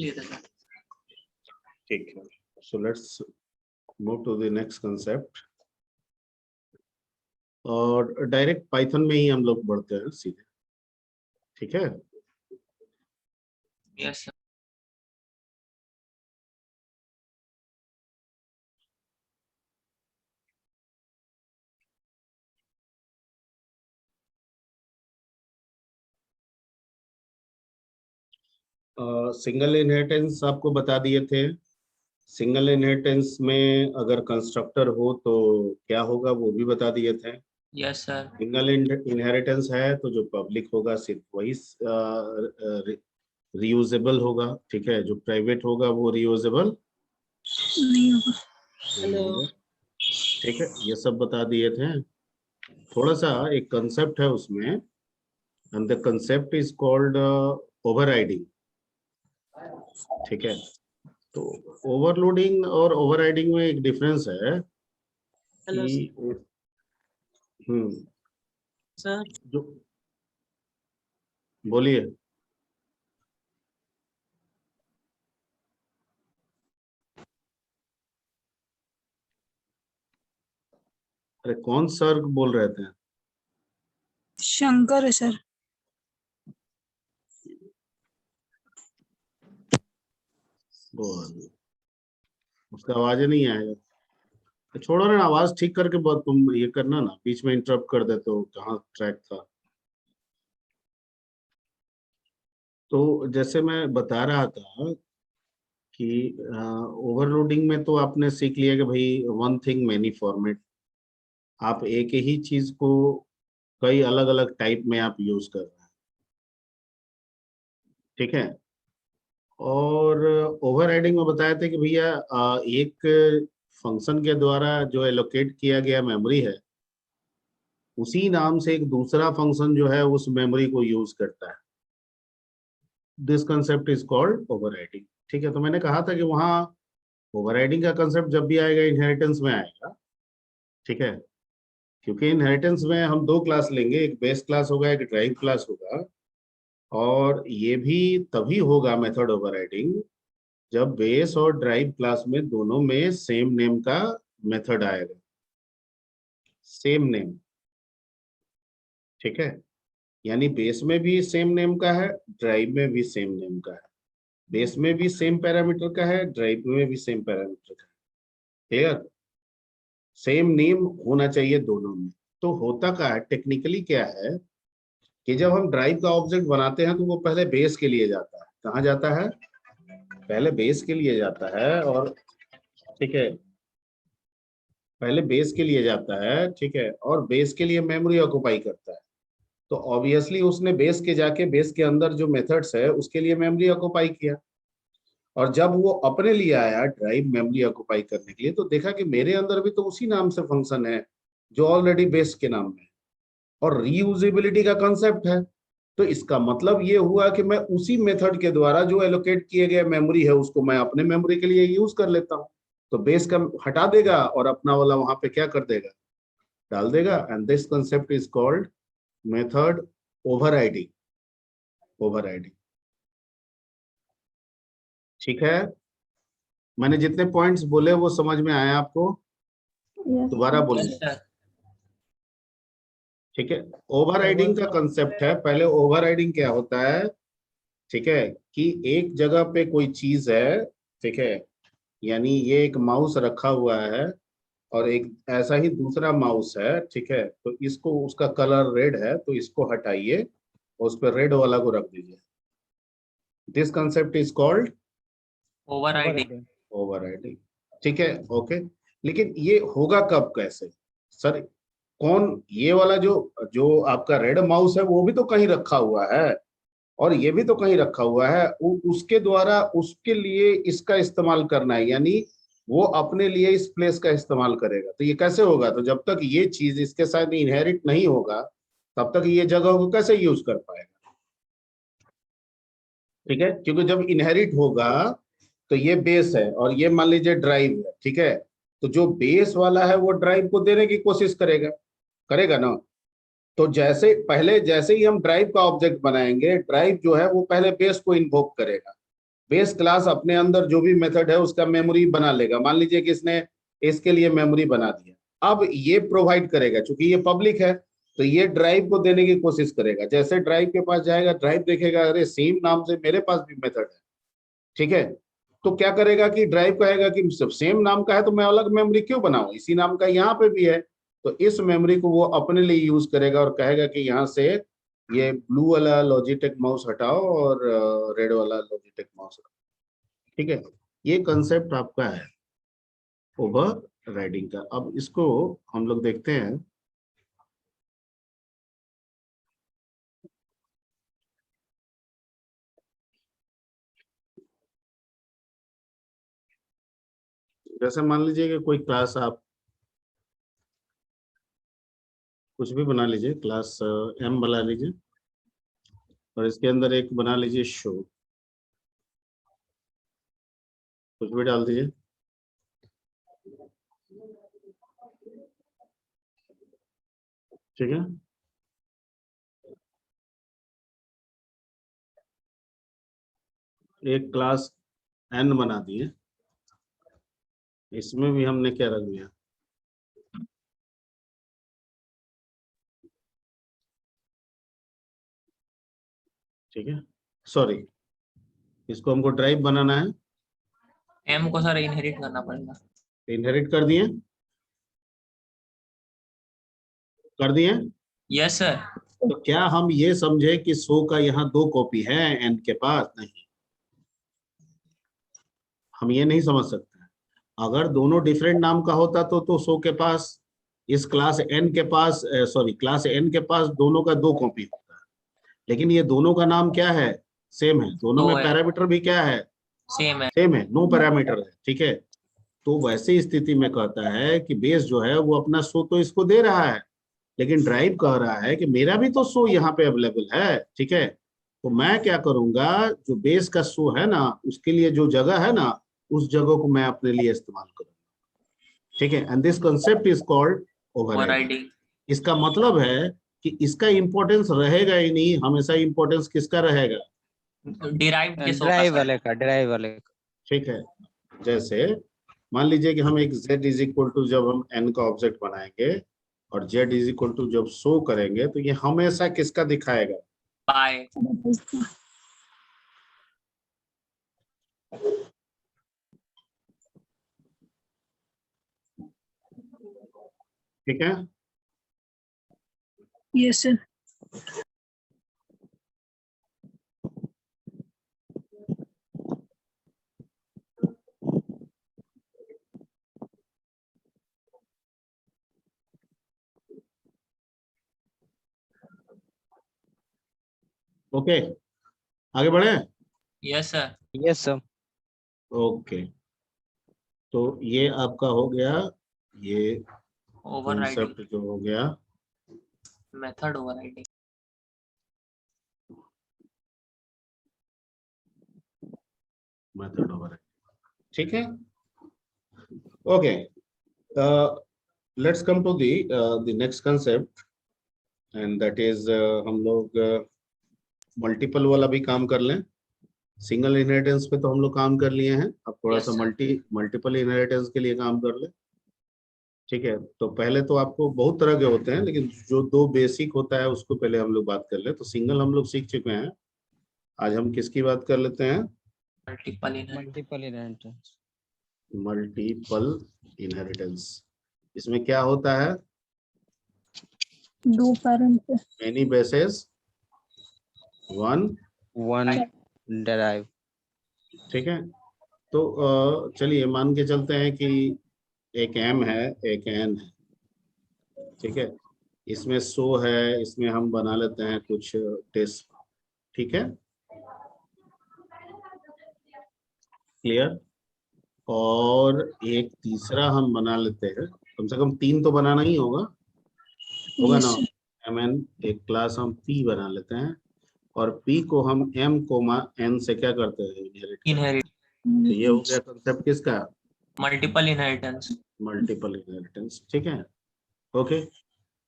Clear है sir. ठीक है, so let's move to the next concept और डायरेक्ट पाइथन में ही हम लोग बढ़ते हैं सीधे। ठीक है, यस सर। सिंगल इनहेरिटेंस आपको बता दिए थे। सिंगल इनहेरिटेंस में अगर कंस्ट्रक्टर हो तो क्या होगा वो भी बता दिए थे। Yes sir. सिंगल इनहेरिटेंस है तो जो पब्लिक होगा सिर्फ वही रीयूजेबल होगा। ठीक है, जो प्राइवेट होगा वो रीयूजेबल नहीं होगा। नहीं होगा। ठीक है, ये सब बता दिए थे। थोड़ा सा एक कंसेप्ट है उसमें, and the concept is called overriding. ठीक है, तो ओवरलोडिंग और ओवरराइडिंग में एक डिफरेंस है कि सर जो बोलिए। अरे कौन सर बोल रहे थे? शंकर है सर। बोल, उसका आवाज नहीं आएगा तो छोड़ो ना, आवाज ठीक करके बहुत तुम ये करना ना, बीच में इंटरप्ट कर दे तो कहाँ ट्रैक था। तो जैसे मैं बता रहा था कि ओवरलोडिंग में तो आपने सीख लिया कि भाई वन थिंग मैनी फॉर्मेट, आप एक ही चीज को कई अलग अलग टाइप में आप यूज कर रहे हैं। ठीक है, और ओवरराइडिंग में बताया था कि भैया एक फंक्शन के द्वारा जो एलोकेट किया गया मेमोरी है उसी नाम से एक दूसरा फंक्शन जो है उस मेमोरी को यूज करता है। This concept is called overriding. ठीक है, तो मैंने कहा था कि वहाँ ओवरराइडिंग का कंसेप्ट जब भी आएगा इनहेरिटेंस में आएगा। ठीक है, क्योंकि इनहेरिटेंस में हम दो क्लास लेंगे, एक बेस क्लास होगा एक ड्राइव क्लास होगा, और ये भी तभी होगा मेथड ओवरराइडिंग जब बेस और ड्राइव क्लास में दोनों में सेम नेम का मेथड आएगा, सेम नेम। ठीक है, यानी बेस में भी सेम नेम का है, ड्राइव में भी सेम नेम का है, बेस में भी सेम पैरामीटर का है, ड्राइव में भी सेम पैरामीटर का है। क्लियर? सेम नेम होना चाहिए दोनों में। तो होता क्या है, टेक्निकली क्या है कि जब हम ड्राइव का ऑब्जेक्ट बनाते हैं तो वो पहले बेस के लिए जाता है। कहाँ जाता है? पहले बेस के लिए जाता है। और ठीक है, पहले बेस के लिए जाता है। ठीक है, और बेस के लिए मेमोरी ऑक्युपाई करता है। तो ऑब्वियसली उसने बेस के जाके बेस के अंदर जो मेथड्स है उसके लिए मेमोरी ऑक्युपाई किया, और जब वो अपने लिए आया ड्राइव मेमोरी ऑक्युपाई करने के लिए तो देखा कि मेरे अंदर भी तो उसी नाम से फंक्शन है जो ऑलरेडी बेस के नाम में है, और रीयूजेबिलिटी का कंसेप्ट है। तो इसका मतलब ये हुआ कि मैं उसी मेथड के द्वारा जो एलोकेट किए गए मेमोरी है उसको मैं अपने मेमोरी के लिए यूज कर लेता हूँ। तो बेस का हटा देगा और अपना वाला वहां पे क्या कर देगा, डाल देगा। And this concept is called method overriding. Overriding. ठीक है, मैंने जितने पॉइंट्स बोले वो समझ में आया आपको? दोबारा बोलिए। ठीक है, ओवरराइडिंग का कंसेप्ट है, पहले ओवरराइडिंग क्या होता है। ठीक है, कि एक जगह पे कोई चीज है। ठीक है, यानी ये एक माउस रखा हुआ है और एक ऐसा ही दूसरा माउस है। ठीक है, तो इसको उसका कलर रेड है तो इसको हटाइए और उस पर रेड वाला को रख दीजिए। This concept is called overriding. Overriding. ठीक है, ओके। लेकिन ये होगा कब, कैसे सर? कौन ये वाला जो जो आपका रेड माउस है वो भी तो कहीं रखा हुआ है, और ये भी तो कहीं रखा हुआ है। उसके द्वारा उसके लिए इसका इस्तेमाल करना है, यानी वो अपने लिए इस प्लेस का इस्तेमाल करेगा। तो ये कैसे होगा? तो जब तक ये चीज इसके साथ इनहेरिट नहीं होगा तब तक ये जगह को कैसे यूज कर पाएगा? ठीक है, क्योंकि जब इनहेरिट होगा तो ये बेस है और ये मान लीजिए ड्राइव है। ठीक है, तो जो बेस वाला है वो ड्राइव को देने की कोशिश करेगा, करेगा ना। तो जैसे ही हम ड्राइव का ऑब्जेक्ट बनाएंगे, ड्राइव जो है वो पहले बेस को इन्वोक करेगा। बेस क्लास अपने अंदर जो भी मेथड है उसका मेमोरी बना लेगा। मान लीजिए कि इसने इसके लिए मेमोरी बना दिया, अब ये प्रोवाइड करेगा, क्योंकि ये पब्लिक है तो ये ड्राइव को देने की कोशिश करेगा। जैसे ड्राइव के पास जाएगा, ड्राइव देखेगा अरे सेम नाम से मेरे पास भी मेथड है, ठीक है, तो क्या करेगा कि ड्राइव कहेगा कि सब सेम नाम का है तो मैं अलग मेमोरी क्यों बनाऊं, इसी नाम का यहाँ पे भी है। तो इस मेमोरी को वो अपने लिए यूज करेगा और कहेगा कि यहाँ से ये ब्लू वाला लॉजिटेक माउस हटाओ और रेड वाला लॉजिटेक माउस हटाओ, ठीक है। ये कंसेप्ट आपका है ओवर राइडिंग का। अब इसको हम लोग देखते हैं। जैसे मान लीजिए कि कोई क्लास आप कुछ भी बना लीजिए, क्लास एम बना लीजिए और इसके अंदर एक बना लीजिए शो, कुछ भी डाल दीजिए, ठीक है। एक क्लास एन बना दिए, इसमें भी हमने क्या रख दिया, ठीक है। सॉरी, इसको हमको ड्राइव बनाना है, एम को सर इनहेरिट करना पड़ेगा। इनहेरिट कर दिए। Yes sir. तो क्या हम ये समझे कि सो का यहाँ 2 कॉपी है एन के पास? नहीं, हम ये नहीं समझ सकते। अगर दोनों डिफरेंट नाम का होता तो सो के पास, इस क्लास एन के पास, सॉरी क्लास एन के पास दोनों का 2 कॉपी होता है, लेकिन ये दोनों का नाम क्या है, सेम है, दोनों में पैरामीटर भी क्या है, सेम है, नो पैरामीटर है, ठीक है। तो वैसे स्थिति में कहता है कि बेस जो है वो अपना सो तो इसको दे रहा है, लेकिन ड्राइव कह रहा है कि मेरा भी तो सो यहाँ पे अवेलेबल है, ठीक है। तो मैं क्या करूंगा, जो बेस का सो है ना उसके लिए जो जगह है ना उस जगह को मैं अपने लिए इस्तेमाल करूंगा, ठीक है। And this concept is called overriding. इसका मतलब है कि इसका इंपॉर्टेंस रहेगा ही नहीं, हमेशा इंपॉर्टेंस किसका रहेगा, डिराइव के सो ड्राइव का वाले का, ड्राइव वाले का। ठीक है। जैसे मान लीजिए कि हम एक z इज इक्वल टू, जब हम n का ऑब्जेक्ट बनाएंगे और z इज इक्वल टू जब शो करेंगे तो ये हमेशा किसका दिखाएगा, पाए। ठीक है। Yes sir. ओके, आगे बढ़े। Yes sir. Yes sir. Okay, तो ये आपका हो गया, ये ओवरराइडिंग कॉन्सेप्ट जो हो गया मेथड ओवरराइडिंग। मेथड ओवर, ठीक है। Okay, let's come to the next concept and that is, हम लोग मल्टीपल वाला भी काम कर लें। सिंगल इनहेरिटेंस पे तो हम लोग काम कर लिए हैं, अब थोड़ा Yes, सा sir. मल्टीपल इनहेरिटेंस के लिए काम कर ले, ठीक है। तो पहले तो आपको बहुत तरह के होते हैं, लेकिन जो 2 बेसिक होता है उसको पहले हम लोग बात कर ले। तो सिंगल हम लोग सीख चुके हैं, आज हम किसकी बात कर लेते हैं, multiple inheritance. Multiple inheritance. Multiple inheritance. इसमें क्या होता है, 2 parent. Many bases one drive. ठीक है। तो चलिए मान के चलते हैं कि एक एम है, एक एन है, ठीक है। इसमें सो है, इसमें हम बना लेते हैं कुछ टेस्ट, ठीक है, क्लियर। और एक तीसरा हम बना लेते हैं, कम से कम 3 तो बनाना ही होगा ना। एम एन एक क्लास हम पी बना लेते हैं और पी को हम एम कोमा एन से क्या करते हैं, इनहेरिट। तो ये हो गया कंसेप्ट किसका, मल्टीपल इनहेरिटेंस। मल्टीपल इनहेरिटेंस, ठीक है। ओके,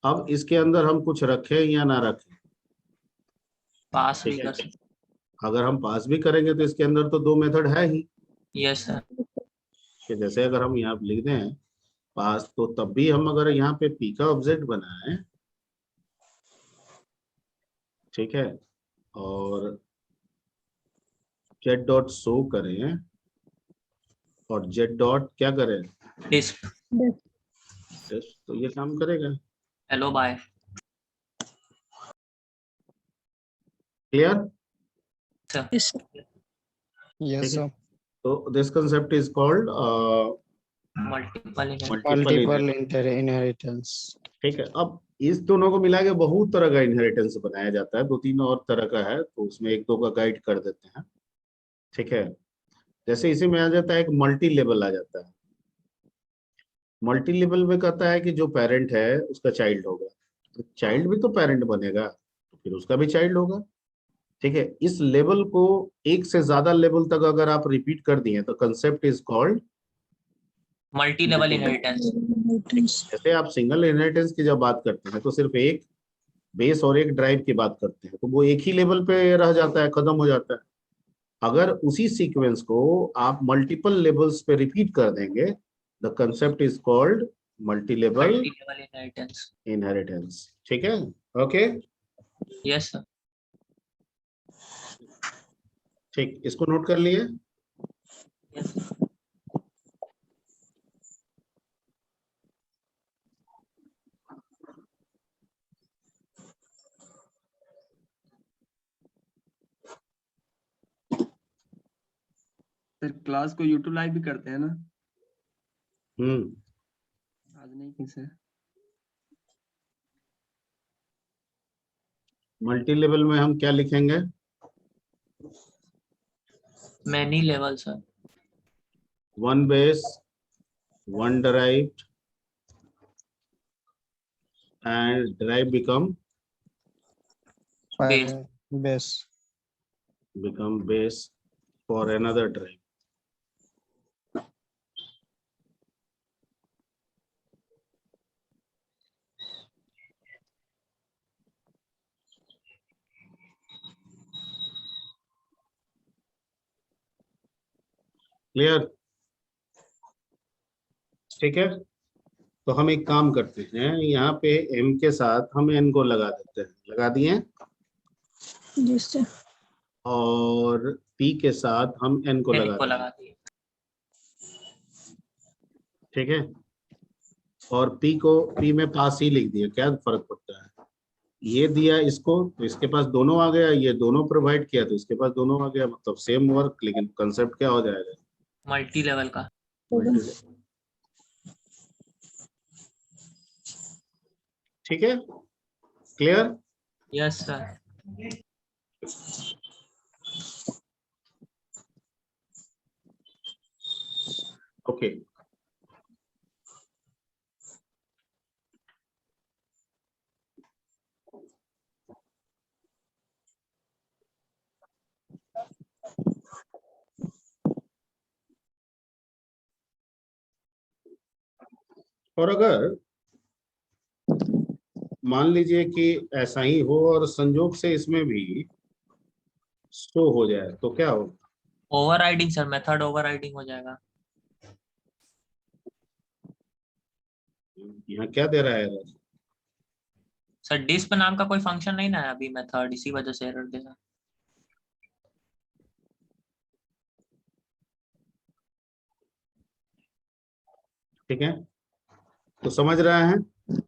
अब इसके अंदर हम कुछ रखें या ना रखें, पास भी ठीक कर है। सकते। अगर हम पास भी करेंगे तो इसके अंदर तो दो मेथड है ही, यस सर। कि जैसे अगर हम यहाँ लिख दें पास, तो तब भी हम अगर यहाँ पे पी का ऑब्जेक्ट बनाएं, ठीक है, और जेड डॉट शो करें और जेड डॉट क्या करें, डिस्प। तो ये काम करेगा। Hello bye. Clear? Yes, sir. Yes, ठीक है, sir. तो this concept is called multiple inheritance. Multiple inheritance. ठीक है, अब इस दोनों को मिला के बहुत तरह का इनहेरिटेंस बनाया जाता है, दो तीन और तरह का है, तो उसमें एक दो का गाइड कर देते हैं। ठीक है, जैसे इसी में आ जाता है एक मल्टी लेवल आ जाता है। मल्टी लेवल में कहता है कि जो पेरेंट है उसका चाइल्ड होगा, तो चाइल्ड भी तो पेरेंट बनेगा, तो फिर उसका भी चाइल्ड होगा। ठीक है, इस लेवल को एक से ज्यादा लेवल तक अगर आप रिपीट कर दिए तो concept is called multi level inheritance. Inheritance. जैसे आप सिंगल इनहेरिटेंस की जब बात करते हैं तो सिर्फ एक बेस और एक ड्राइव की बात करते हैं, तो वो एक ही लेवल पे रह जाता है, खत्म हो जाता है। अगर उसी सीक्वेंस को आप मल्टीपल लेवल्स पे रिपीट कर देंगे, the concept is called multi level multi level inheritance. Inheritance. ठीक है, ओके, यस सर। ठीक, इसको नोट कर लिए। यस। सर क्लास को यूट्यूब लाइव भी करते हैं ना? आज नहीं की सर। मल्टी लेवल में हम क्या लिखेंगे? Many level sir. One base, one derived, and derive become Base. Base. base for another derive. Clear? ठीक है, तो हम एक काम करते हैं, यहाँ पे m के साथ हम n को लगा देते हैं, लगा दिए, Yes, sir. और p के साथ हम n को लगा को देंगे। लगा दिए। ठीक है, और p को p में पास ही लिख दिया, क्या फर्क पड़ता है, ये दिया इसको तो इसके पास दोनों आ गया, ये दोनों प्रोवाइड किया तो इसके पास दोनों आ गया, मतलब सेम वर्क, लेकिन कंसेप्ट क्या हो जाएगा, मल्टी लेवल का। ठीक है, क्लियर? Yes sir. ओके, और अगर मान लीजिए कि ऐसा ही हो और संजोग से इसमें भी शो हो जाए तो क्या होगा? ओवरराइडिंग सर, मेथड ओवरराइडिंग हो जाएगा। यहाँ क्या दे रहा है error? सर डिस्प नाम का कोई फंक्शन नहीं ना है अभी मेथड, इसी वजह से एरर देगा। ठीक है, तो समझ रहे हैं,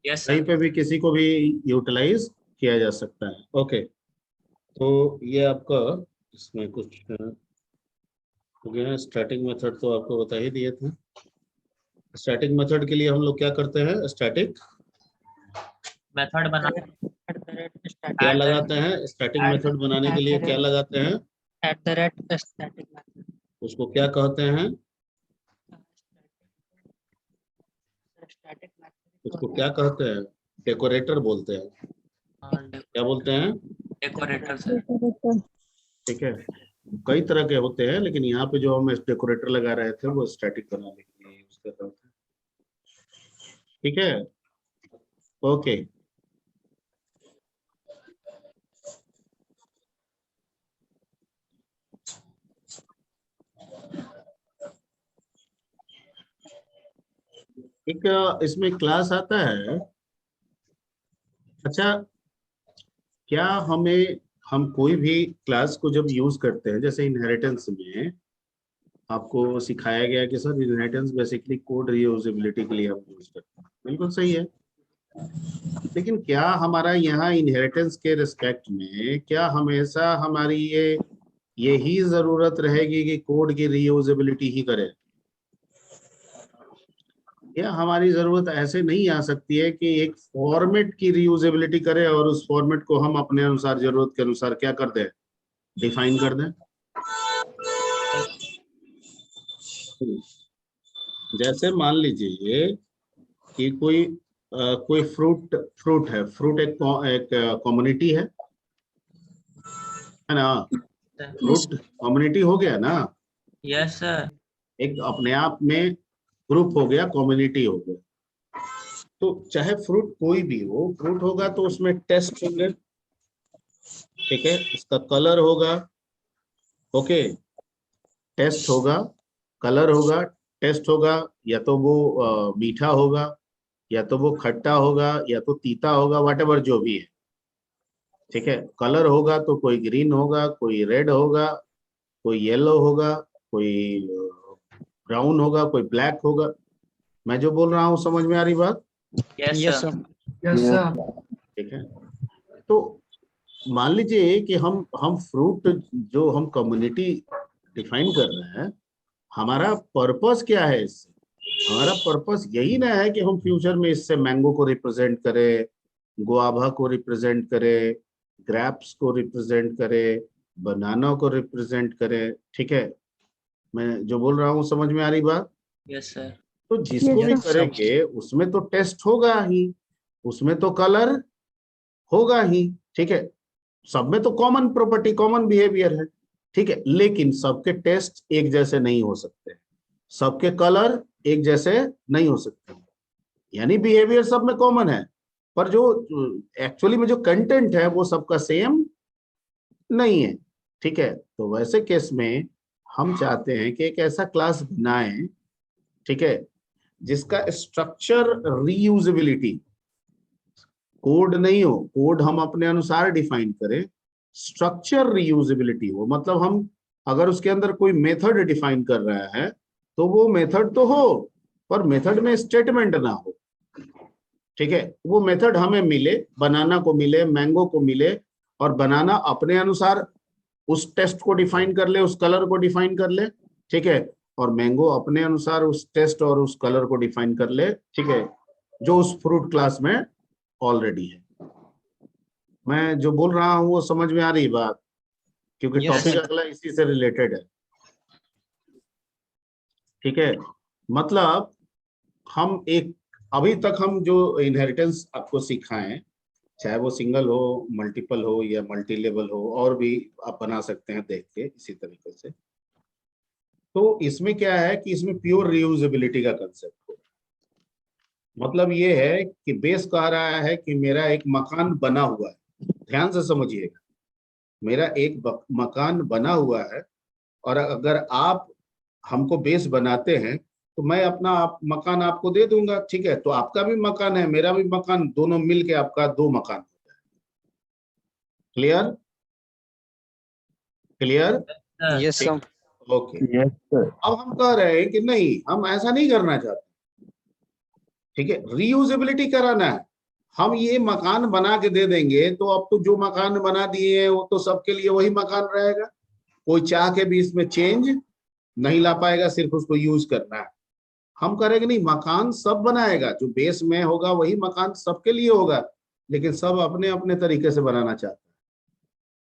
यस कहीं सर। पे भी किसी को भी यूटिलाइज किया जा सकता है। ओके, तो ये आपका इसमें कुछ हो गया। स्टैटिक मेथड तो आपको बता ही दिए थे। स्टैटिक मेथड के लिए हम लोग क्या करते हैं, स्टैटिक मेथड बना क्या लगाते हैं, स्टैटिक मेथड बनाने के लिए क्या लगाते हैं, @static method। उसको क्या कहते हैं, उसको क्या कहते हैं, डेकोरेटर बोलते हैं, क्या बोलते हैं, डेकोरेटर सर। ठीक है, कई तरह के होते हैं, लेकिन यहाँ पे जो हम डेकोरेटर लगा रहे थे वो स्टैटिक बनाने के लिए यूज कर रहे थे। ठीक है, ओके, एक इसमें क्लास आता है। अच्छा, क्या हम कोई भी क्लास को जब यूज करते हैं, जैसे इनहेरिटेंस में आपको सिखाया गया कि sir inheritance basically code reusability के लिए हम यूज करते हैं, बिल्कुल सही है। लेकिन क्या हमारा यहाँ इनहेरिटेंस के रिस्पेक्ट में क्या हमेशा हमारी यही जरूरत रहेगी कि कोड की रीयूजेबिलिटी ही करें, या हमारी जरूरत ऐसे नहीं आ सकती है कि एक फॉर्मेट की रीयूजेबिलिटी करें और उस फॉर्मेट को हम अपने अनुसार जरूरत के अनुसार क्या कर दें, डिफाइन कर दें। जैसे मान लीजिए कि कोई फ्रूट है, फ्रूट एक कम्युनिटी है ना। फ्रूट कम्युनिटी हो गया ना, यस सर। एक अपने आप में ग्रुप हो गया, कम्युनिटी हो गया। तो चाहे फ्रूट कोई भी हो, फ्रूट होगा तो उसमें टेस्ट होंगे, ठीक है, उसका कलर होगा, ओके, टेस्ट होगा, कलर होगा, टेस्ट होगा, या तो वो मीठा होगा, या तो वो खट्टा होगा, या तो तीता होगा, व्हाटएवर जो भी है, ठीक है। कलर होगा तो कोई ग्रीन होगा, कोई रेड होगा, कोई येलो होगा, कोई ब्राउन होगा, कोई ब्लैक होगा। मैं जो बोल रहा हूँ समझ में आ रही बात? Yes Yes, sir. sir. Yes sir. ठीक है। तो मान लीजिए कि हम फ्रूट जो हम कम्युनिटी डिफाइन कर रहे हैं, हमारा पर्पस क्या है इससे? हमारा पर्पस यही ना है कि हम फ्यूचर में इससे मैंगो को रिप्रेजेंट करें, गुआवा को रिप्रेजेंट करें, ग्रेप्स को रिप्रेजेंट करें, बनाना को रिप्रेजेंट करें, ठीक है। मैं जो बोल रहा हूँ समझ में आ रही बात? Yes sir. तो जिसको Yes, भी sir. करेंगे उसमें तो टेस्ट होगा ही, उसमें तो कलर होगा ही, ठीक है। सब में तो कॉमन प्रॉपर्टी, कॉमन बिहेवियर है, ठीक है। लेकिन सबके टेस्ट एक जैसे नहीं हो सकते, सबके कलर एक जैसे नहीं हो सकते, यानी बिहेवियर सब में कॉमन है, पर जो एक्चुअली में जो कंटेंट है वो सबका सेम नहीं है, ठीक है। तो वैसे केस में हम चाहते हैं कि एक ऐसा क्लास बनाएं, ठीक है, जिसका स्ट्रक्चर रीयूजेबिलिटी, कोड नहीं हो, कोड हम अपने अनुसार डिफाइन करें, स्ट्रक्चर रीयूजेबिलिटी हो, मतलब हम अगर उसके अंदर कोई मेथड डिफाइन कर रहा है तो वो मेथड तो हो, पर मेथड में स्टेटमेंट ना हो, ठीक है। वो मेथड हमें मिले, बनाना को मिले, मैंगो को मिले, और बनाना अपने अनुसार उस टेस्ट को डिफाइन कर ले, उस कलर को डिफाइन कर ले, ठीक है, और मैंगो अपने अनुसार उस टेस्ट और उस कलर को डिफाइन कर ले, ठीक है, जो उस फ्रूट क्लास में ऑलरेडी है। मैं जो बोल रहा हूं वो समझ में आ रही बात? क्योंकि Yes, टॉपिक sir. अगला इसी से रिलेटेड है, ठीक है। मतलब हम एक, अभी तक हम जो इनहेरिटेंस आपको सिखाएं, चाहे वो सिंगल हो, मल्टीपल हो, या मल्टी लेवल हो, और भी आप बना सकते हैं देख के इसी तरीके से। तो इसमें क्या है कि इसमें प्योर रीयूजेबिलिटी का कंसेप्ट हो, मतलब ये है कि बेस कह रहा है कि मेरा एक मकान बना हुआ है, ध्यान से समझिएगा, मेरा एक मकान बना हुआ है, और अगर आप हमको बेस बनाते हैं तो मैं अपना मकान आपको दे दूंगा, ठीक है। तो आपका भी मकान है, मेरा भी मकान, दोनों मिलके आपका 2 मकान हो जाए। क्लियर? क्लियर? Yes, ठीक, sir. ओके। Yes sir. अब हम कह रहे हैं कि नहीं, हम ऐसा नहीं करना चाहते, ठीक है, रीयूजेबिलिटी कराना है। हम ये मकान बना के दे देंगे तो अब तो जो मकान बना दिए हैं वो तो सबके लिए वही मकान रहेगा, कोई चाह के भी इसमें चेंज नहीं ला पाएगा, सिर्फ उसको यूज करना है। हम करेंगे नहीं, मकान सब बनाएगा, जो बेस में होगा वही मकान सबके लिए होगा, लेकिन सब अपने अपने तरीके से बनाना चाहते हैं।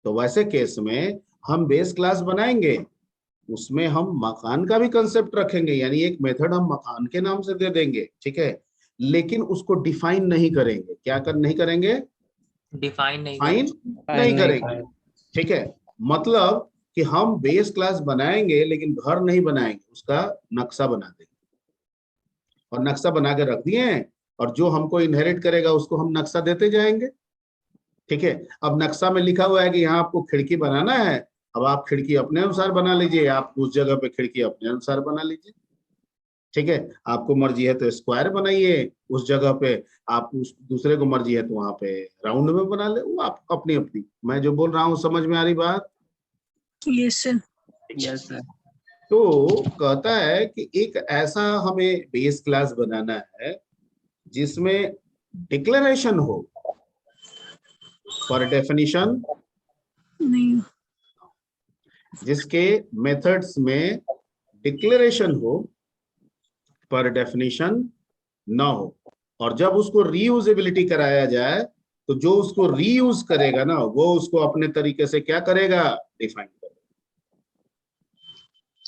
तो वैसे केस में हम बेस क्लास बनाएंगे, उसमें हम मकान का भी कंसेप्ट रखेंगे, यानी एक मेथड हम मकान के नाम से दे देंगे, ठीक है, लेकिन उसको डिफाइन नहीं करेंगे। क्या नहीं करेंगे? डिफाइन नहीं डिफाइन करें। नहीं नहीं करेंगे, ठीक है। मतलब कि हम बेस क्लास बनाएंगे लेकिन घर नहीं बनाएंगे, उसका नक्शा बना देंगे, और नक्शा बना के रख दिए हैं, और जो हमको इनहेरिट करेगा उसको हम नक्शा देते जाएंगे, ठीक है। अब नक्शा में लिखा हुआ है कि यहाँ आपको खिड़की बनाना है, अब आप खिड़की अपने अनुसार बना लीजिए, आप उस जगह पे खिड़की अपने अनुसार बना लीजिए, ठीक है, आपको मर्जी है तो स्क्वायर बनाइए उस जगह पे, आप उस दूसरे को मर्जी है तो वहां पे राउंड में बना ले, वो आप अपनी अपनी। मैं जो बोल रहा हूँ समझ में आ रही बात? Yes sir. Yes sir. तो कहता है कि एक ऐसा हमें बेस क्लास बनाना है जिसमें डिक्लेरेशन हो, पर डेफिनेशन, नहीं। जिसके मेथड्स में डिक्लेरेशन हो पर डेफिनेशन ना हो, और जब उसको रीयूजेबिलिटी कराया जाए तो जो उसको रीयूज करेगा ना वो उसको अपने तरीके से क्या करेगा, डिफाइन करेगा।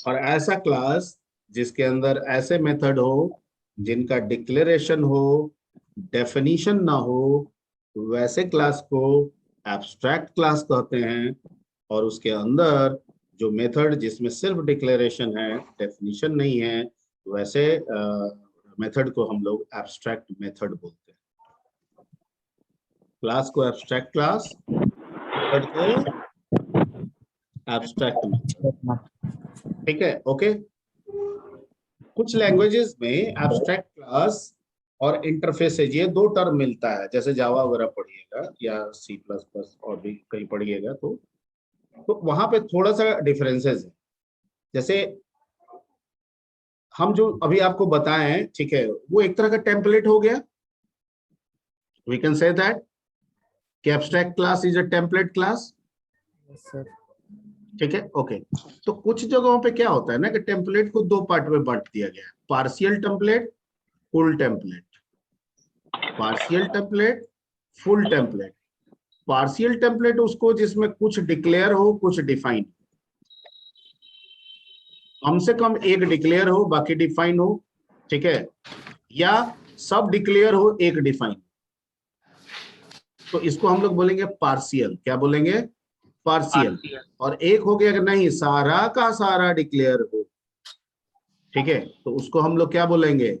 और ऐसा क्लास जिसके अंदर ऐसे मेथड हो जिनका डिक्लेरेशन हो, डेफिनेशन ना हो, वैसे क्लास को एब्स्ट्रैक्ट क्लास कहते हैं। और उसके अंदर जो मेथड जिसमें सिर्फ डिक्लेरेशन है, डेफिनेशन नहीं है, वैसे मेथड को हम लोग एब्स्ट्रैक्ट मेथड बोलते हैं। क्लास को एब्स्ट्रैक्ट क्लास, मेथड को एब्स्ट्रैक्ट मेथड। ठीक है, ओके। कुछ लैंग्वेजेस में एब्स्ट्रैक्ट क्लास और इंटरफेसेज ये दो टर्म मिलता है, जैसे जावा वगैरह पढ़िएगा या C++ और भी कहीं पढ़िएगा तो वहां पे थोड़ा सा डिफरेंसेस है। जैसे हम जो अभी आपको बताए हैं, ठीक है, वो एक तरह का टेम्पलेट हो गया। वी कैन से दैट कि abstract class is a template class. ठीक है, ओके। तो कुछ जगहों पे क्या होता है ना कि टेम्पलेट को दो पार्ट में बांट दिया गया है, partial template, full template. Partial template, full template. Partial template उसको जिसमें कुछ डिक्लेयर हो, कुछ डिफाइन, कम से कम एक डिक्लेयर हो बाकी डिफाइन हो, ठीक है, या सब डिक्लेयर हो एक डिफाइन, तो इसको हम लोग बोलेंगे पार्शियल। क्या बोलेंगे? पार्शियल। और एक हो गया कि नहीं सारा का सारा डिक्लेयर हो, ठीक है, तो उसको हम लोग क्या बोलेंगे?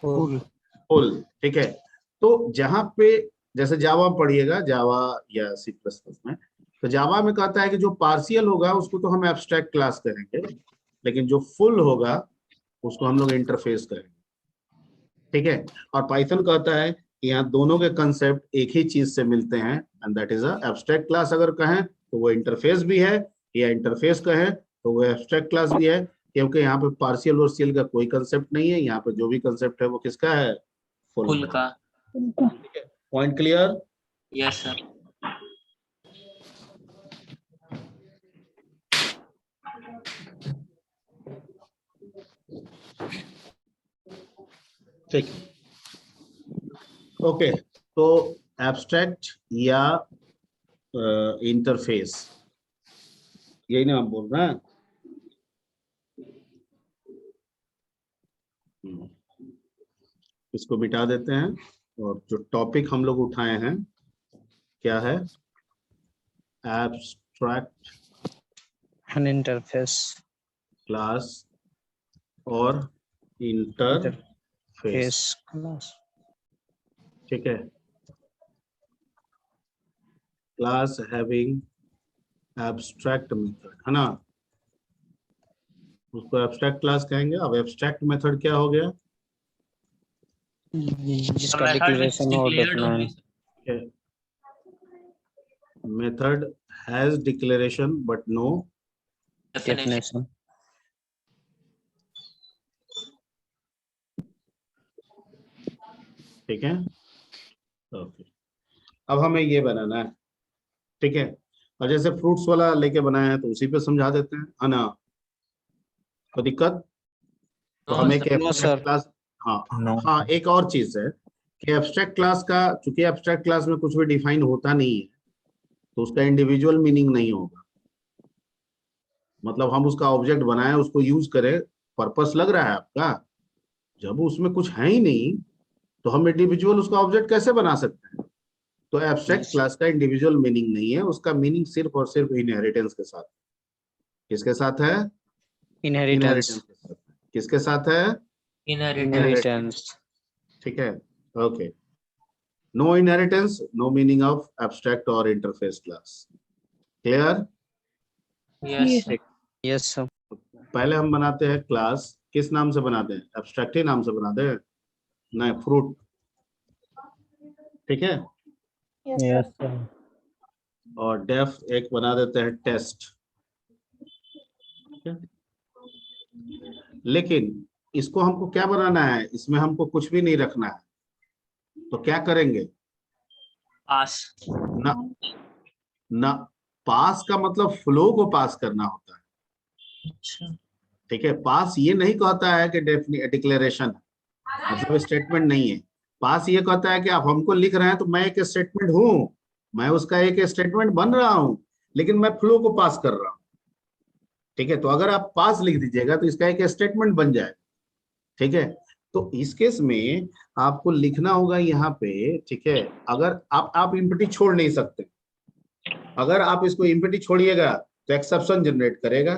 फुल। फुल। ठीक है। तो जहां पे जैसे जावा पढ़िएगा, जावा या C++ में, तो जावा में कहता है कि जो पार्शियल होगा उसको तो हम एब्स्ट्रैक्ट क्लास करेंगे, लेकिन जो फुल होगा उसको हम लोग इंटरफेस करेंगे। ठीक है। और पाइथन कहता है कि यहाँ दोनों के कंसेप्ट एक ही चीज से मिलते हैं, and that is a abstract class. अगर कहें तो वो इंटरफेस भी है, या इंटरफेस कहें तो वो एब्स्ट्रैक्ट क्लास भी है, क्योंकि यहाँ पे पार्शियल वर्शियल का कोई कंसेप्ट नहीं है। यहाँ पे जो भी कंसेप्ट है वो किसका है? फुल का। Point clear? Yes sir. ठीक। ओके, तो एब्स्ट्रैक्ट या इंटरफेस, यही ना आप बोल रहे हैं? इसको मिटा देते हैं, और जो टॉपिक हम लोग उठाए हैं क्या है? Abstract An interface. क्लास और इंटरफेस। Face class. ठीक है। क्लास हैविंग एब्स्ट्रैक्ट मेथड, है ना, उसको एब्स्ट्रैक्ट क्लास कहेंगे। अब एब्स्ट्रैक्ट मेथड क्या हो गया? जिसका डिक्लेरेशन हो define. Method has declaration but no definition. ठीक है, ओके। अब हमें ये बनाना है, ठीक है, और जैसे फ्रूट्स वाला लेके बनाया है तो उसी पे समझा देते हैं, है ना? कोई दिक्कत? तो नो हमें एक sir. No abstract sir. Class, हाँ नो। हाँ, एक और चीज है कि एब्स्ट्रैक्ट क्लास का, चूंकि एब्स्ट्रैक्ट क्लास में कुछ भी डिफाइन होता नहीं है तो उसका इंडिविजुअल मीनिंग नहीं होगा। मतलब हम उसका ऑब्जेक्ट बनाए, उसको यूज करें, पर्पस लग रहा है आपका, जब उसमें कुछ है ही नहीं तो हम इंडिविजुअल उसका ऑब्जेक्ट कैसे बना सकते हैं? तो एब्स्ट्रैक्ट क्लास का इंडिविजुअल मीनिंग नहीं है, उसका मीनिंग सिर्फ और सिर्फ इनहेरिटेंस के साथ। किसके साथ है? इनहेरिटेंस। इनहेरिटेंस के साथ। किसके साथ है? इनहेरिटेंस। ठीक है, okay. No inheritance, no meaning of abstract और interface class. Clear? Yes. Yes. Yes sir. पहले हम बनाते हैं क्लास, किस नाम से बनाते हैं? एब्स्ट्रैक्ट ही नाम से बनाते हैं, नहीं फ्रूट, ठीक है। Yes, sir. और डेफ एक बना देते हैं टेस्ट, ठीक है? लेकिन इसको हमको क्या बनाना है, इसमें हमको कुछ भी नहीं रखना है, तो क्या करेंगे? पास। ना ना, पास का मतलब फ्लो को पास करना होता है, अच्छा। ठीक है। पास ये नहीं कहता है कि डिक्लेरेशन मतलब स्टेटमेंट नहीं है। पास ये कहता है कि आप हमको लिख रहे हैं तो मैं एक स्टेटमेंट हूं, मैं उसका एक स्टेटमेंट बन रहा हूं, लेकिन मैं फ्लो को पास कर रहा हूं, ठीक है। तो अगर आप पास लिख दीजिएगा तो इसका एक स्टेटमेंट बन जाएगा, ठीक है। तो इस केस में आपको लिखना होगा यहाँ पे, ठीक है। अगर आप इम्पटी छोड़ नहीं सकते, अगर आप इसको इम्पटी छोड़िएगा तो एक्सेप्शन जनरेट करेगा,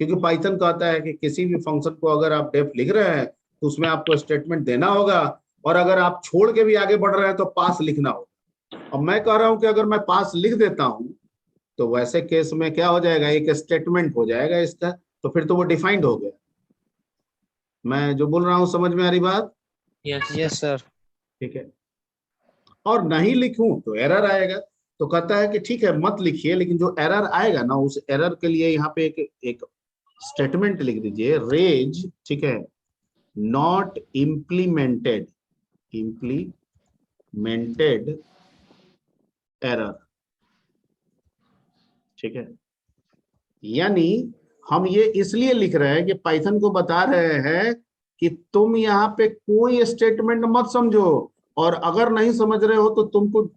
क्योंकि पाइथन कहता है कि किसी भी फंक्शन को अगर आप डेफ लिख रहे हैं तो उसमें आपको स्टेटमेंट देना होगा, और अगर आप छोड़ के भी आगे बढ़ रहे हैं तो पास लिखना होगा। अब मैं कह रहा हूं कि अगर मैं पास लिख देता हूं तो वैसे केस में क्या हो जाएगा, एक स्टेटमेंट हो जाएगा इसका, तो फिर तो वो डिफाइंड हो गया। मैं जो बोल रहा हूँ समझ में आ रही बात? Yes Yes, sir. ठीक है। और नहीं लिखूं तो एरर आएगा, तो कहता है कि ठीक है मत लिखिए, लेकिन जो एरर आएगा ना उस एरर के लिए यहाँ पे एक स्टेटमेंट लिख दीजिए, रेज, ठीक है, नॉट इम्प्लीमेंटेड, इम्प्लीमेंटेड एरर, ठीक है। यानी हम ये इसलिए लिख रहे हैं कि पाइथन को बता रहे हैं कि तुम यहाँ पे कोई स्टेटमेंट मत समझो, और अगर नहीं समझ रहे हो तो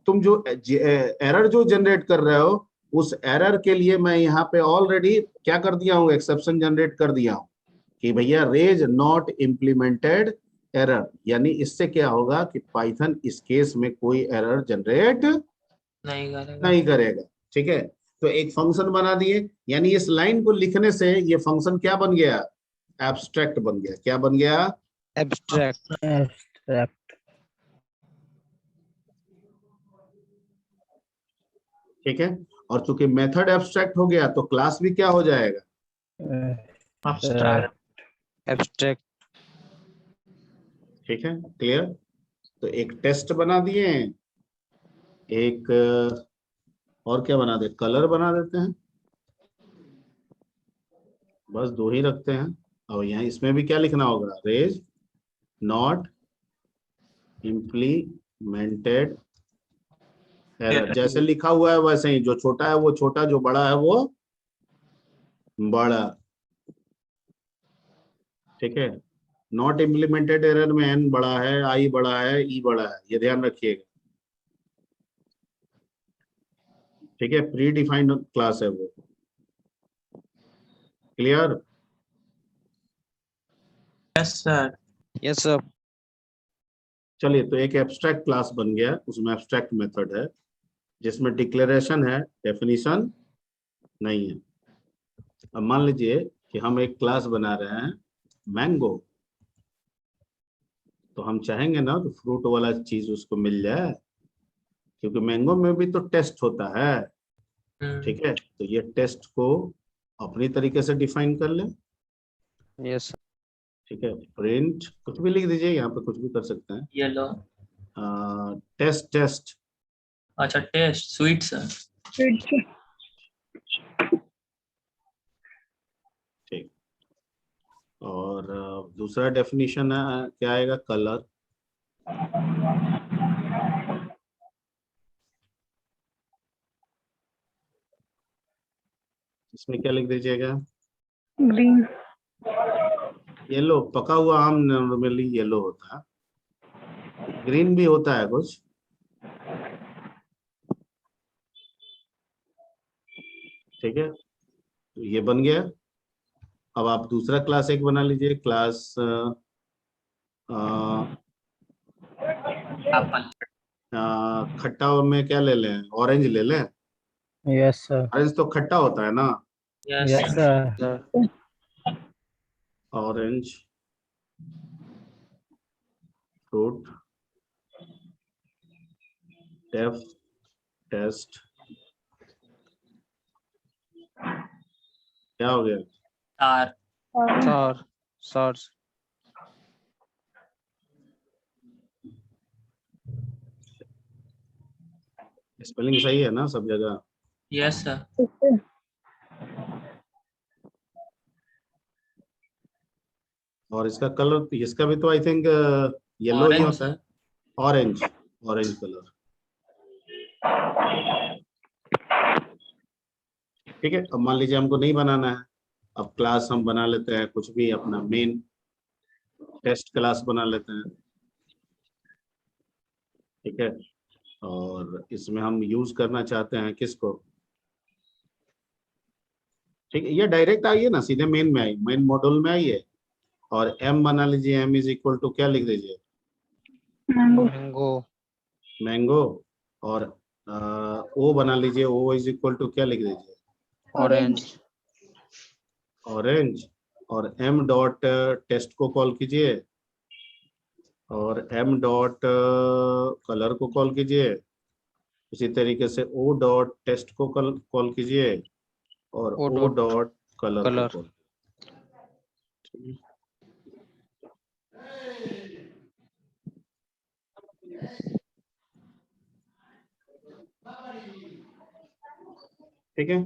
तुम जो एरर जो जनरेट कर रहे हो उस एरर के लिए मैं यहाँ पे ऑलरेडी क्या कर दिया हूँ, एक्सेप्शन जनरेट कर दिया हूँ कि भैया रेज नॉट इम्प्लीमेंटेड एरर। यानी इससे क्या होगा कि पाइथन इस केस में कोई एरर जनरेट नहीं करेगा। नहीं करेगा, ठीक है। तो एक फंक्शन बना दिए, यानी इस लाइन को लिखने से ये फंक्शन क्या बन गया, एब्स्ट्रैक्ट बन गया। क्या बन गया? Abstract. Abstract. ठीक है। और चूंकि मेथड एब्स्ट्रैक्ट हो गया तो क्लास भी क्या हो जाएगा, Abstract. Abstract. ठीक है। क्लियर? तो एक टेस्ट बना दिए, एक और क्या बना दे, कलर बना देते हैं, बस दो ही रखते हैं। और यहाँ इसमें भी क्या लिखना होगा, रेज नॉट इम्प्लीमेंटेड एरर, जैसे लिखा हुआ है वैसे ही, जो छोटा है वो छोटा, जो बड़ा है वो बड़ा, ठीक है। नॉट इम्प्लीमेंटेड एरर में एन बड़ा है, आई बड़ा है, ई बड़ा है, ये ध्यान रखिएगा, ठीक है। प्री डिफाइंड क्लास है वो। Clear? Yes sir. Yes, sir. चलिए, तो एक एब्स्ट्रैक्ट क्लास बन गया, उसमें एब्स्ट्रैक्ट मेथड है जिसमें डिक्लेरेशन है, डेफिनेशन नहीं है। अब मान लीजिए कि हम एक क्लास बना रहे हैं मैंगो, तो हम चाहेंगे ना कि फ्रूट वाला चीज उसको मिल जाए, क्योंकि मैंगो में भी तो टेस्ट होता है, ठीक है। तो ये टेस्ट को अपनी तरीके से डिफाइन कर ले, Yes, sir. ठीक है। प्रिंट कुछ भी लिख दीजिए, यहाँ पे कुछ भी कर सकते हैं, Yellow. टेस्ट टेस्ट, अच्छा टेस्ट स्वीट सर. ठीक। और दूसरा डेफिनेशन है, क्या आएगा, कलर, इसमें क्या लिख दीजिएगा, ग्रीन। येलो। पका हुआ आम नॉर्मली येलो होता है, ग्रीन भी होता है कुछ, ठीक है। तो ये बन गया। अब आप दूसरा क्लास एक बना लीजिए, क्लास एप्पल. खट्टा में क्या ले लें, ऑरेंज ले लें, Yes, sir. ऑरेंज तो खट्टा होता है ना, yes Yes, sir. Orange fruit, def test, क्या हो गया, स्टार. Sir. Sir. स्पेलिंग सही है ना सब जगह? Yes sir. और इसका कलर, इसका भी तो I think yellow he Orange, होता है। Orange, orange colour. ठीक है, अब मान लीजिए हमको नहीं बनाना है, अब क्लास हम बना लेते हैं, कुछ भी अपना मेन टेस्ट क्लास बना लेते हैं। ठीक है, और इसमें हम यूज करना चाहते हैं किसको? ठीक है, ये डायरेक्ट आइए ना, सीधे मेन में आइए, मेन मॉड्यूल में आइए और m बना लीजिए, m इज इक्वल टू क्या लिख दीजिए? मैंगो। Mango. मैंगो। और o बना लीजिए, o इज इक्वल टू क्या लिख दीजिए? Orange. ऑरेंज। और m डॉट टेस्ट को कॉल कीजिए, और m डॉट कलर को कॉल कीजिए, उसी तरीके से o डॉट टेस्ट को कॉल कीजिए, और O o dot dot colour को color. कॉल। ठीक है,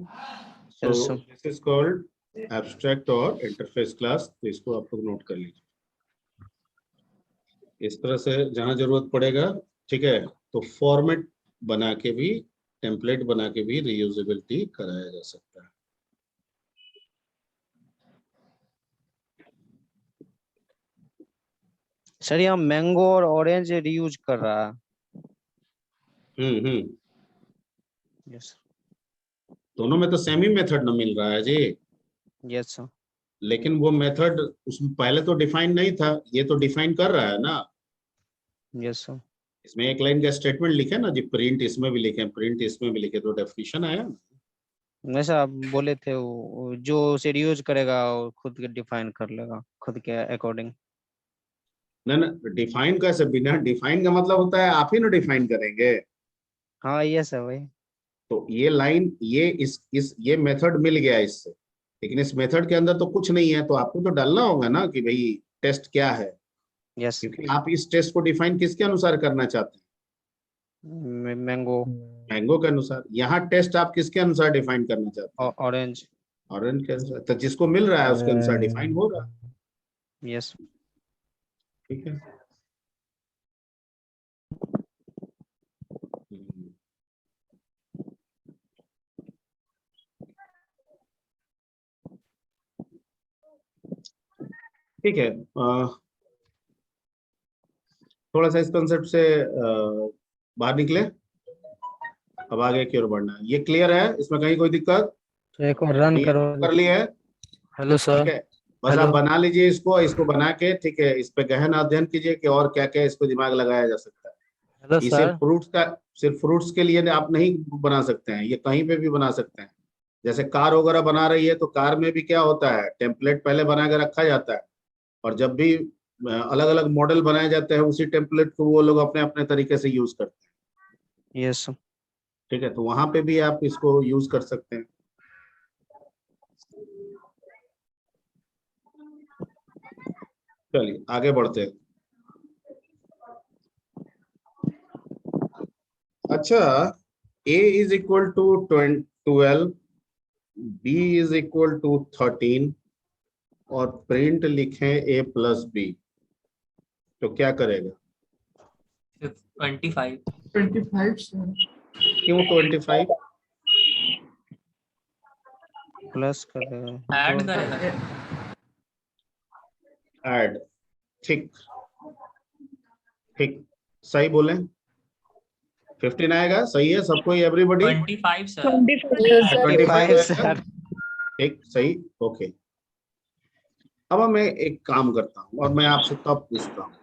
सो Yes, sir. This is called abstract और इंटरफेस क्लास। तो इसको आप लोग नोट कर लीजिए इस तरह से, जहां जरूरत पड़ेगा। ठीक है, तो फॉर्मेट बना के भी, टेम्पलेट बना के भी रीयूजेबिलिटी कराया जा सकता है। सर यहाँ मैंगो और ऑरेंज रीयूज कर रहा है। हम्म। यस दोनों में तो सेम ही मेथड न मिल रहा है जी, यस सर। लेकिन वो मेथड उसमें पहले तो डिफाइन नहीं था, ये तो डिफाइन कर रहा है ना। Yes sir. इसमें एक लाइन का स्टेटमेंट लिखे ना जी, प्रिंट इसमें भी लिखे, प्रिंट इसमें भी लिखे, तो डेफिनेशन आया ना। वैसे आप बोले थे वो जो उसे रीयूज करेगा वो खुद के डिफाइन कर लेगा खुद के अकॉर्डिंग। ना ना, डिफाइन कैसे? बिना डिफाइन का मतलब होता है आप ही ना डिफाइन करेंगे। हाँ यस है भाई। तो ये लाइन, ये मेथड मिल गया इससे, लेकिन इस मेथड के अंदर तो कुछ नहीं है, तो आपको तो डालना होगा ना कि भाई टेस्ट क्या है, यस क्योंकि आप इस टेस्ट को डिफाइन किसके अनुसार करना चाहते हैं? मैंगो मैंगो के अनुसार। यहाँ टेस्ट आप किसके अनुसार डिफाइन करना चाहते हैं? और ऑरेंज। ऑरेंज के अनुसार। तो जिसको मिल रहा है उसके अनुसार डिफाइन हो रहा है। यस ठीक है। हम्म, ठीक है, थोड़ा सा इस कंसेप्ट से बाहर निकले, अब आगे की ओर बढ़ना है। ये क्लियर है? इसमें कहीं कोई दिक्कत एक और रन नहीं है? करो। कर लिया है? हेलो ठीक सर। है, बस आप हेलो। बना लीजिए इसको, इसको बना के, ठीक है, इस पे गहन अध्ययन कीजिए कि और क्या क्या इसको दिमाग लगाया जा सकता है। हेलो ये सर। सिर्फ फ्रूट्स के लिए आप नहीं बना सकते हैं, ये कहीं पे भी बना सकते हैं। जैसे कार वगैरह बना रही है, तो कार में भी क्या होता है, टेम्पलेट पहले बना के रखा जाता है, और जब भी अलग अलग मॉडल बनाए जाते हैं, उसी टेम्पलेट को वो लोग अपने अपने तरीके से यूज करते हैं। यस ठीक है, तो वहां पे भी आप इसको यूज कर सकते हैं। चलिए आगे बढ़ते हैं। अच्छा, a is equal to 12, b is equal to 13, और प्रिंट लिखें a प्लस b, तो क्या करेगा? 25। 25 सर। क्यों 25? प्लस कर देगा ऐड जोड़। करेगा। ऐड। ठीक, ठीक, सही बोले। 15 आएगा, सही है सबको, एवरीबॉडी? 25 सर। 25 सर। 25 25 आएगा, सर। ठीक, सही, ओके। अब मैं एक काम करता हूँ और मैं आपसे तब पूछता हूँ,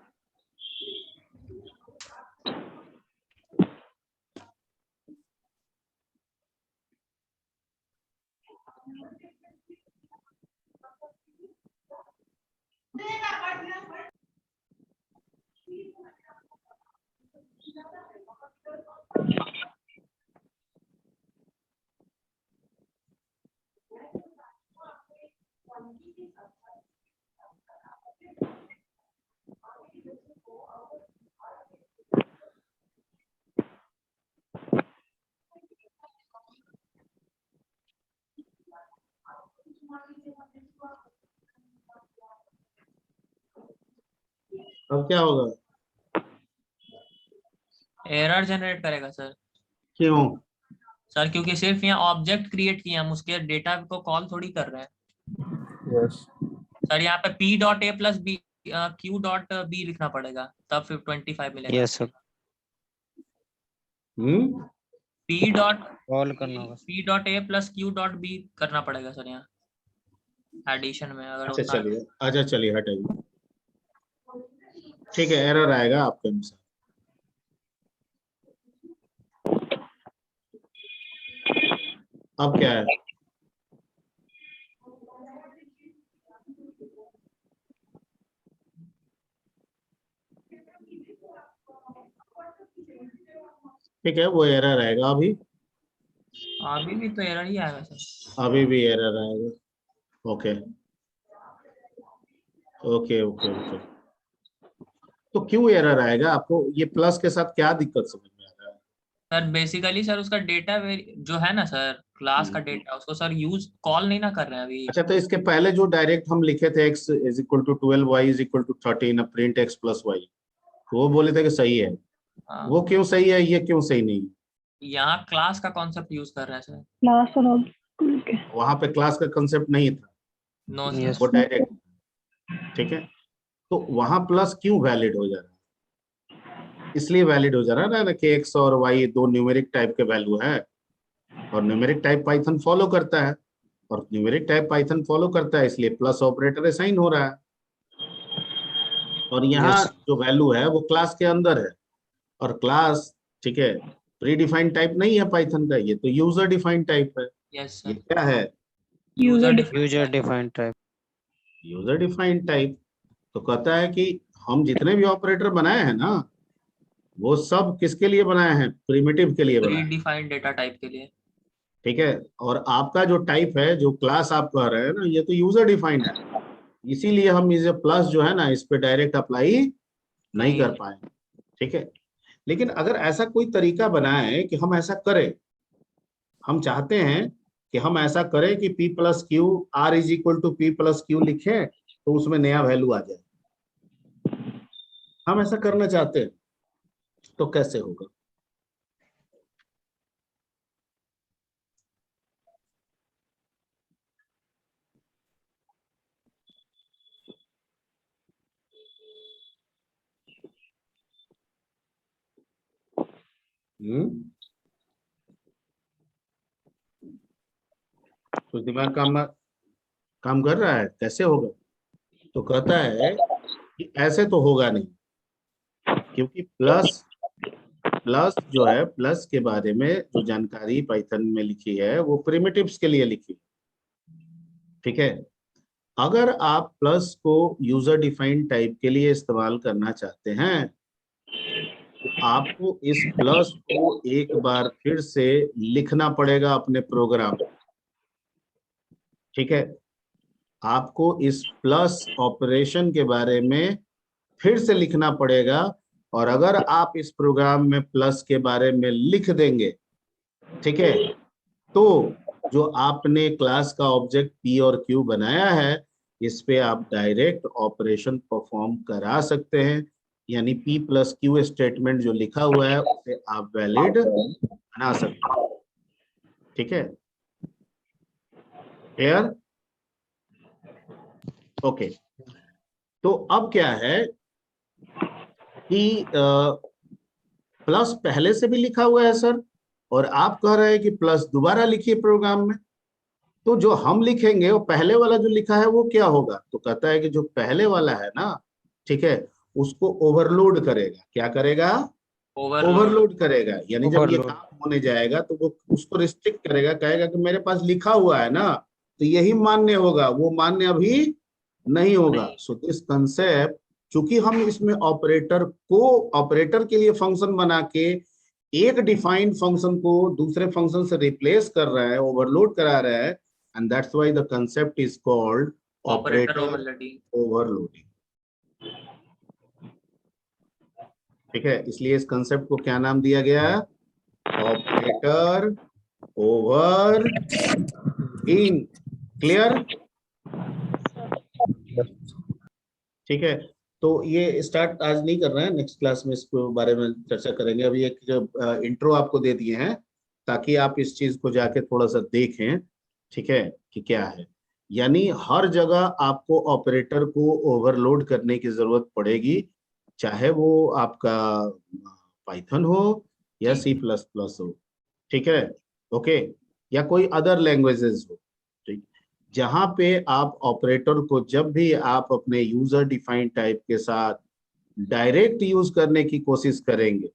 अब क्या होगा? एरर जनरेट करेगा सर। क्यों? सर क्योंकि सिर्फ यहाँ ऑब्जेक्ट क्रिएट किया, हम उसके डेटा को कॉल थोड़ी कर रहे हैं। यस। सर यहाँ पे p dot a plus b q dot b लिखना पड़ेगा, तब फिर 25 मिलेगा। Yes sir, p dot call करना होगा। p dot a plus q dot b करना पड़ेगा सर यहाँ एडिशन में, अगर अच्छा उतना। चलिए, अच्छा चलिए हटाइए, ठीक है, एरर आएगा आपके अनुसार। अब क्या है? ठीक है, वो एरर आएगा अभी, अभी भी तो एरर ही आएगा सर। अभी भी एरर आएगा। Okay okay okay okay. तो क्यों एरर आएगा? आपको ये प्लस के साथ क्या दिक्कत समझ में आ रहा है? सर बेसिकली सर उसका डेटा जो है ना सर, क्लास का डेटा, उसको सर यूज कॉल नहीं ना कर रहे हैं अभी। अच्छा, तो इसके पहले जो डायरेक्ट हम लिखे थे x is equal to 12 y is equal to 13 print x plus y, वो बोले थे कि सही है, हाँ। वो क्यों सही है, ये क्यों सही नहीं? यहाँ क्लास का कॉन्सेप्ट यूज कर रहे हैं सर। क्लास और ऑब्जेक्ट। वहां पे क्लास का कंसेप्ट नहीं था, नो Yes. सर। वो डायरेक्ट, ठीक है। तो वहां प्लस क्यों वैलिड हो जा रहा है? इसलिए वैलिड हो जा रहा है ना कि x और y दो न्यूमेरिक टाइप के वैल्यू है, और न्यूमेरिक टाइप पाइथन फॉलो करता है, और न्यूमेरिक टाइप पाइथन फॉलो करता है, इसलिए प्लस ऑपरेटर असाइन हो रहा है। और यहाँ Yes. जो वैल्यू है वो क्लास के अंदर है, और क्लास, ठीक है, प्री डिफाइंड टाइप नहीं है पाइथन का, ये तो यूजर डिफाइंड टाइप है। यस ये सर, क्या है? User user defined type. User defined type. तो कहता है कि हम जितने भी ऑपरेटर बनाए हैं ना, वो सब किसके लिए बनाए हैं? प्रिमिटिव के लिए बनाए प्री हैं, डिफाइंड डेटा टाइप के लिए। ठीक है। और आपका जो टाइप है, जो क्लास आप कह रहे हैं ना, ये तो यूजर डिफाइंड है, इसीलिए हम इसे प्लस जो है ना, इस पे डायरेक्ट अप्लाई नहीं कर पाए, ठीक है। लेकिन अगर ऐसा कोई तरीका बनाए कि हम ऐसा करें, हम चाहते हैं कि हम ऐसा करें कि p plus Q R is equal to P plus Q लिखें, तो उसमें नया वैल्यू आ जाए, हम ऐसा करना चाहते हैं, तो कैसे होगा? तो दिमाग काम कर रहा है, कैसे होगा? तो कहता है कि ऐसे तो होगा नहीं, क्योंकि प्लस प्लस जो है, प्लस के बारे में जो जानकारी पाइथन में लिखी है वो प्रिमिटिव्स के लिए लिखी है, ठीक है। अगर आप प्लस को यूजर डिफाइंड टाइप के लिए इस्तेमाल करना चाहते हैं, तो आपको इस प्लस को एक बार फिर से लिखना पड़ेगा अपने प्रोग्राम, ठीक है। आपको इस प्लस ऑपरेशन के बारे में फिर से लिखना पड़ेगा, और अगर आप इस प्रोग्राम में प्लस के बारे में लिख देंगे, ठीक है, तो जो आपने क्लास का ऑब्जेक्ट p और q बनाया है, इस पे आप डायरेक्ट ऑपरेशन परफॉर्म करा सकते हैं, यानी p प्लस क्यू स्टेटमेंट जो लिखा हुआ है उसे आप वैलिड बना सकते हैं, ठीक है। क्लियर? ओके। तो अब क्या है कि प्लस पहले से भी लिखा हुआ है सर, और आप कह रहे हैं कि प्लस दोबारा लिखिए प्रोग्राम में, तो जो हम लिखेंगे वो पहले वाला जो लिखा है वो क्या होगा? तो कहता है कि जो पहले वाला है ना, ठीक है, उसको ओवरलोड करेगा। क्या करेगा? ओवरलोड करेगा, यानी जब ये Overload. काम होने जाएगा तो वो उसको रिस्ट्रिक्ट करेगा, कहेगा कि मेरे पास लिखा हुआ है ना, तो यही मान्य होगा, वो मान्य अभी नहीं होगा। सो दिस कंसेप्ट, चूंकि हम इसमें ऑपरेटर के लिए फंक्शन बना के एक डिफाइंड फंक्शन को दूसरे फंक्शन से रिप्लेस कर रहा है, ओवरलोड करा रहा है, and that's why the concept is called operator operator overloading, ठीक है। इसलिए इस कंसेप्ट को क्या नाम दिया गया? Operator overloading. क्लियर? ठीक है, तो ये स्टार्ट आज नहीं कर रहे हैं, नेक्स्ट क्लास में इसके बारे में चर्चा करेंगे। अभी एक इंट्रो आपको दे दिए हैं ताकि आप इस चीज को जाके थोड़ा सा देखें, ठीक है, कि क्या है। यानी हर जगह आपको ऑपरेटर को ओवरलोड करने की जरूरत पड़ेगी, चाहे वो आपका पाइथन हो या C++ हो, ठीक है, ओके, या कोई अदर लैंग्वेजेस हो, ठीक। जहां पे आप ऑपरेटर को जब भी आप अपने यूजर डिफाइंड टाइप के साथ डायरेक्ट यूज करने की कोशिश करेंगे,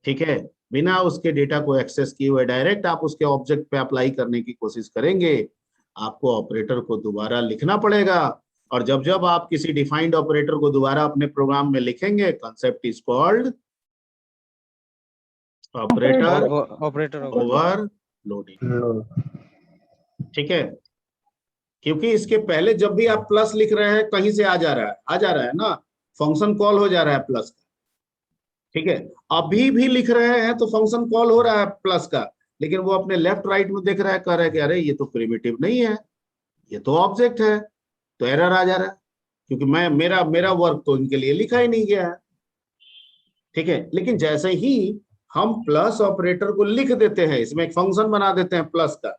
ठीक है, बिना उसके डेटा को एक्सेस किए हुए डायरेक्ट आप उसके ऑब्जेक्ट पे अप्लाई करने की कोशिश करेंगे, आपको ऑपरेटर को दोबारा लिखना पड़ेगा। और जब जब आप किसी डिफाइंड ऑपरेटर को दोबारा अपने प्रोग्राम में लिखेंगे, concept is called operator overloading, ठीक है। क्योंकि इसके पहले जब भी आप प्लस लिख रहे हैं कहीं से आ जा रहा है ना, फंक्शन कॉल हो जा रहा है प्लस का, ठीक है। अभी भी लिख रहे हैं तो फंक्शन कॉल हो रहा है प्लस का, लेकिन वो अपने लेफ्ट राइट में देख रहा है, कह रहा है कि अरे ये तो प्रिमिटिव नहीं है, ये तो ऑब्जेक्ट है, तो एरर आ जा रहा है, क्योंकि मेरा वर्क तो इनके लिए लिखा ही नहीं गया है, ठीक है। लेकिन जैसे ही हम प्लस ऑपरेटर को लिख देते हैं, इसमें एक फंक्शन बना देते हैं प्लस का,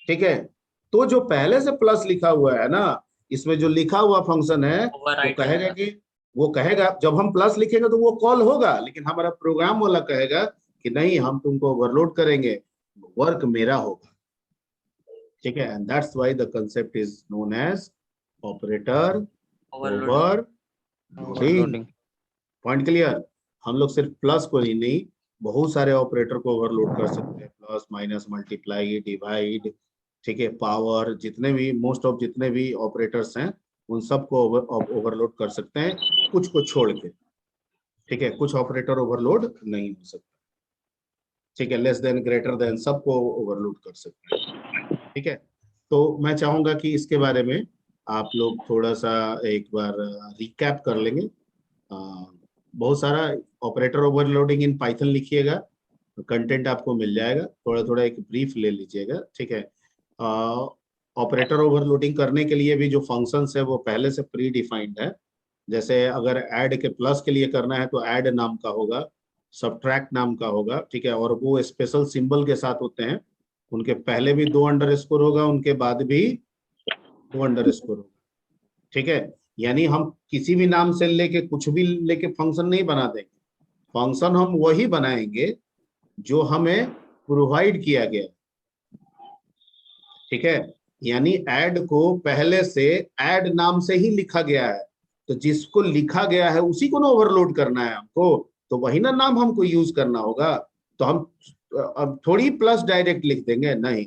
ठीक है, तो जो पहले से प्लस लिखा हुआ है ना, इसमें जो लिखा हुआ फंक्शन है वो कहेगा जब हम प्लस लिखेंगे तो वो कॉल होगा, लेकिन हमारा प्रोग्राम वाला कहेगा कि नहीं, हम तुमको ओवरलोड करेंगे, वर्क मेरा होगा, ठीक है। And that's why the concept is known as operator overloading. Point clear? हम लोग सिर्फ प्लस को ही नहीं, बहुत सारे ऑपरेटर को ओवरलोड कर सकते हैं, प्लस, माइनस, मल्टीप्लाई, डिवाइड, ठीक है, पावर, जितने भी मोस्ट ऑफ जितने भी ऑपरेटर्स हैं उन सबको ओवरलोड कर सकते हैं, कुछ को छोड़ के, ठीक है। कुछ ऑपरेटर ओवरलोड नहीं हो सकता, ठीक है, लेस देन, ग्रेटर देन, सबको ओवरलोड कर सकते हैं, ठीक है। तो मैं चाहूंगा कि इसके बारे में आप लोग थोड़ा सा एक बार रिकैप कर लेंगे। बहुत सारा ऑपरेटर ओवरलोडिंग इन पाइथन लिखिएगा, कंटेंट आपको मिल जाएगा, थोड़ा थोड़ा एक ब्रीफ ले लीजिएगा, ठीक है। ऑपरेटर ओवरलोडिंग करने के लिए भी जो फंक्शंस है वो पहले से प्री डिफाइंड है। जैसे अगर ऐड के प्लस के लिए करना है तो ऐड नाम का होगा, सब्ट्रैक्ट नाम का होगा, ठीक है, और वो स्पेशल सिंबल के साथ होते हैं, उनके पहले भी 2 अंडरस्कोर होगा, उनके बाद भी 2 अंडरस्कोर होगा, ठीक है। यानी हम किसी भी नाम से लेके कुछ भी लेके फंक्शन नहीं बना देंगे, फंक्शन हम वही बनाएंगे जो हमें प्रोवाइड किया गया, ठीक है। यानी ऐड को पहले से ऐड नाम से ही लिखा गया है, तो जिसको लिखा गया है उसी को ना ओवरलोड करना है हमको, तो वही ना नाम हमको यूज करना होगा। तो हम अब थोड़ी प्लस डायरेक्ट लिख देंगे, नहीं,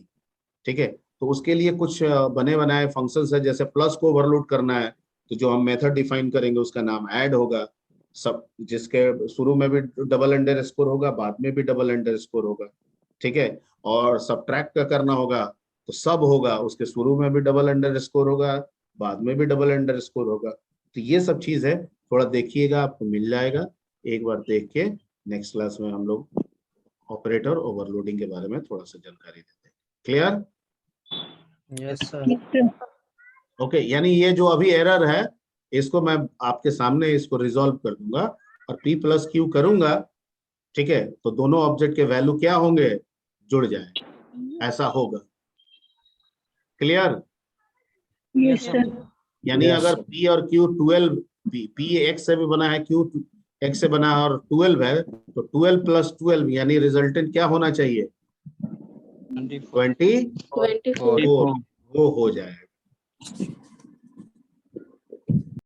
ठीक है। तो उसके लिए कुछ बने बनाए फंक्शंस है, जैसे प्लस को ओवरलोड करना है तो जो हम मेथड डिफाइन करेंगे उसका नाम ऐड होगा, सब जिसके शुरू में भी डबल अंडरस्कोर होगा, बाद में भी डबल अंडरस्कोर होगा, ठीक है। और सब्ट्रैक्ट का करना होगा तो सब होगा, उसके शुरू में भी डबल अंडरस्कोर होगा, बाद में भी डबल अंडरस्कोर होगा। तो ये सब चीज है, थोड़ा देखिएगा, आपको मिल जाएगा, एक बार देख के नेक्स्ट क्लास में हम लोग ऑपरेटर ओवरलोडिंग के बारे में थोड़ा सा जानकारी देते हैं। क्लियर? Yes sir. ओके, यानी ये जो अभी एरर है इसको मैं आपके सामने इसको रिजॉल्व कर दूंगा और P+Q करूंगा, ठीक है, तो दोनों ऑब्जेक्ट के वैल्यू क्या होंगे, जुड़ जाए, ऐसा होगा। क्लियर? Yes sir. यानी अगर P और Q 12, P x से भी बना है, Q x से बना है और 12 है, तो 12 + 12 यानी रिजल्टेंट क्या होना चाहिए, 24, वो हो जाएगा।